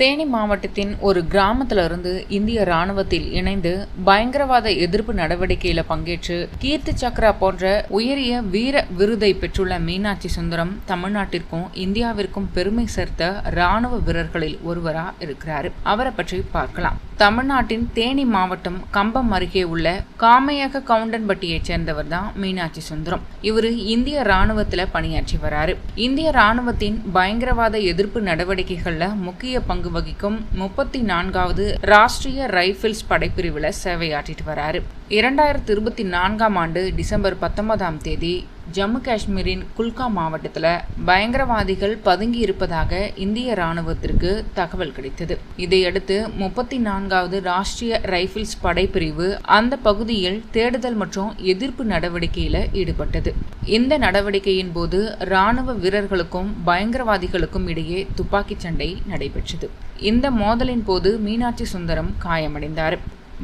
தேனி மாவட்டத்தின் ஒரு கிராமத்துல இருந்து இந்திய ராணுவத்தில் இணைந்து பயங்கரவாத எதிர்ப்பு நடவடிக்கையில பங்கேற்று கீர்த்தி சக்ரா போன்ற உயரிய வீர விருதை பெற்றுள்ள மீனாட்சி சுந்தரம் தமிழ்நாட்டிற்கும் இந்தியாவிற்கும் பெருமை சேர்த்த ராணுவ வீரர்களில் ஒருவரா இருக்கிறாரு. அவரை பற்றி பார்க்கலாம். தமிழ்நாட்டின் தேனி மாவட்டம் கம்பம் அருகே உள்ள காமையக கவுண்டன்பட்டியை சேர்ந்தவர் தான் மீனாட்சி சுந்தரம். இவரு இந்திய ராணுவத்துல பணியாற்றி வராரு. இந்திய ராணுவத்தின் பயங்கரவாத எதிர்ப்பு நடவடிக்கைகள்ல முக்கிய பங்கு வகிக்கும் 34வது ராஷ்டிரிய ரைபிள்ஸ் படைப்பிரிவுல சேவையாற்றிட்டு வராரு. 2024ஆம் ஆண்டு டிசம்பர் 19ஆம் தேதி ஜம்மு காஷ்மீரின் குல்காம் மாவட்டத்தில் பயங்கரவாதிகள் பதுங்கி இருப்பதாக இந்திய ராணுவத்திற்கு தகவல் கிடைத்தது. இதையடுத்து 34வது ராஷ்டிரிய ரைபிள்ஸ் படைப்பிரிவு அந்த பகுதியில் தேடுதல் மற்றும் எதிர்ப்பு நடவடிக்கையில ஈடுபட்டது. இந்த நடவடிக்கையின் போது ராணுவ வீரர்களுக்கும் பயங்கரவாதிகளுக்கும் இடையே துப்பாக்கி சண்டை நடைபெற்றது. இந்த மோதலின் போது மீனாட்சி சுந்தரம் காயமடைந்தார்.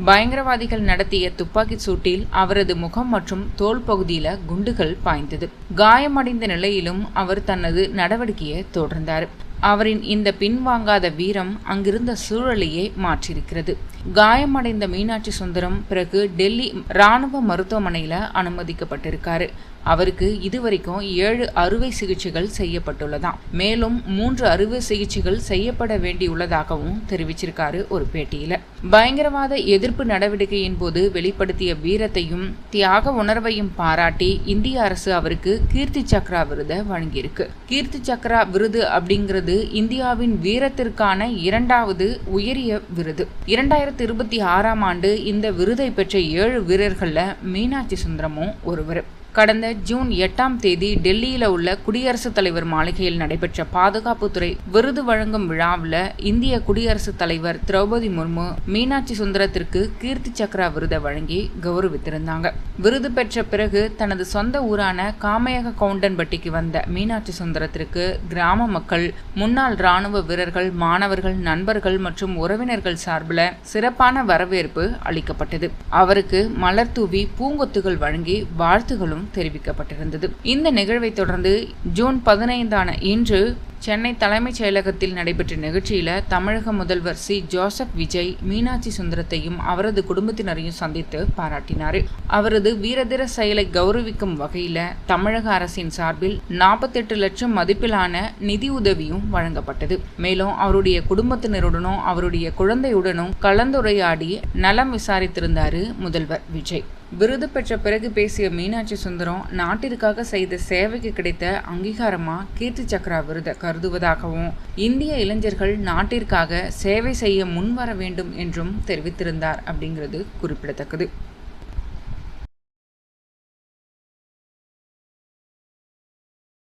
பயங்கரவாதிகள் நடத்திய துப்பாக்கி சூட்டில் அவரது முகம் மற்றும் தோல் பகுதியில குண்டுகள் பாய்ந்தது. காயமடைந்த நிலையிலும் அவர் தனது நடவடிக்கையை தொடர்ந்தார். அவரின் இந்த பின்வாங்காத வீரம் அங்கிருந்த சூழலையே மாற்றியிருக்கிறது. காயமடைந்த மீனாட்சி சுந்தரம் பிறகு டெல்லி ராணுவ மருத்துவமனையில அனுமதிக்கப்பட்டிருக்காரு. அவருக்கு இதுவரைக்கும் 7 அறுவை சிகிச்சைகள் செய்யப்பட்டுள்ளதாம். மேலும் 3 அறுவை சிகிச்சைகள் செய்யப்பட வேண்டியுள்ளதாகவும் தெரிவிச்சிருக்காரு ஒரு பேட்டியில. பயங்கரவாத எதிர்ப்பு நடவடிக்கையின் போது வெளிப்படுத்திய வீரத்தையும் தியாக உணர்வையும் பாராட்டி இந்திய அரசு அவருக்கு கீர்த்தி சக்ரா விருதை வழங்கியிருக்கு. கீர்த்தி சக்ரா விருது அப்படிங்கிறது இந்தியாவின் வீரத்திற்கான 2வது உயரிய விருது. 2026ஆம் ஆண்டு இந்த விருதை பெற்ற 7 வீரர்கள்ல மீனாட்சி சுந்தரமும் ஒருவர். கடந்த ஜூன் 8ஆம் தேதி டெல்லியில உள்ள குடியரசுத் தலைவர் மாளிகையில் நடைபெற்ற பாதுகாப்புத்துறை விருது வழங்கும் விழாவில் இந்திய குடியரசுத் தலைவர் திரௌபதி முர்மு மீனாட்சி சுந்தரத்திற்கு கீர்த்தி சக்ரா விருதை வழங்கி கௌரவித்திருந்தாங்க. விருது பெற்ற பிறகு தனது சொந்த ஊரான காமையக கவுண்டன்பட்டிக்கு வந்த மீனாட்சி சுந்தரத்திற்கு கிராம மக்கள், முன்னாள் ராணுவ வீரர்கள், மாணவர்கள், நண்பர்கள் மற்றும் உறவினர்கள் சார்பில் சிறப்பான வரவேற்பு அளிக்கப்பட்டது. அவருக்கு மலர் தூவி பூங்கொத்துகள் வழங்கி வாழ்த்துகளும் தெரிவிக்கப்பட்டிருந்தது. இந்த நிகழ்வை தொடர்ந்து ஜூன் 15ஆன இன்று சென்னை தலைமைச் செயலகத்தில் நடைபெற்ற நிகழ்ச்சியில தமிழக முதல்வர் சி. ஜோசப் விஜய் மீனாட்சி சுந்தரத்தையும் அவரது குடும்பத்தினரையும் சந்தித்து பாராட்டினார். அவரது வீரதீர செயலை கௌரவிக்கும் வகையில தமிழக அரசின் சார்பில் 48 லட்சம் மதிப்பிலான நிதி உதவியும் வழங்கப்பட்டது. மேலும் அவருடைய குடும்பத்தினருடனும் அவருடைய குழந்தையுடனும் கலந்துரையாடி நலம் விசாரித்திருந்தாரு முதல்வர் விஜய். விருது பெற்ற பிறகு பேசிய மீனாட்சி சுந்தரம் நாட்டிற்காக செய்த சேவைக்கு கிடைத்த அங்கீகாரமா கீர்த்தி சக்ரா விருதை கருதுவதாகவும் இந்திய இளைஞர்கள் நாட்டிற்காக சேவை செய்ய முன்வர வேண்டும் என்றும் தெரிவித்திருந்தார் அப்படிங்கிறது குறிப்பிடத்தக்கது.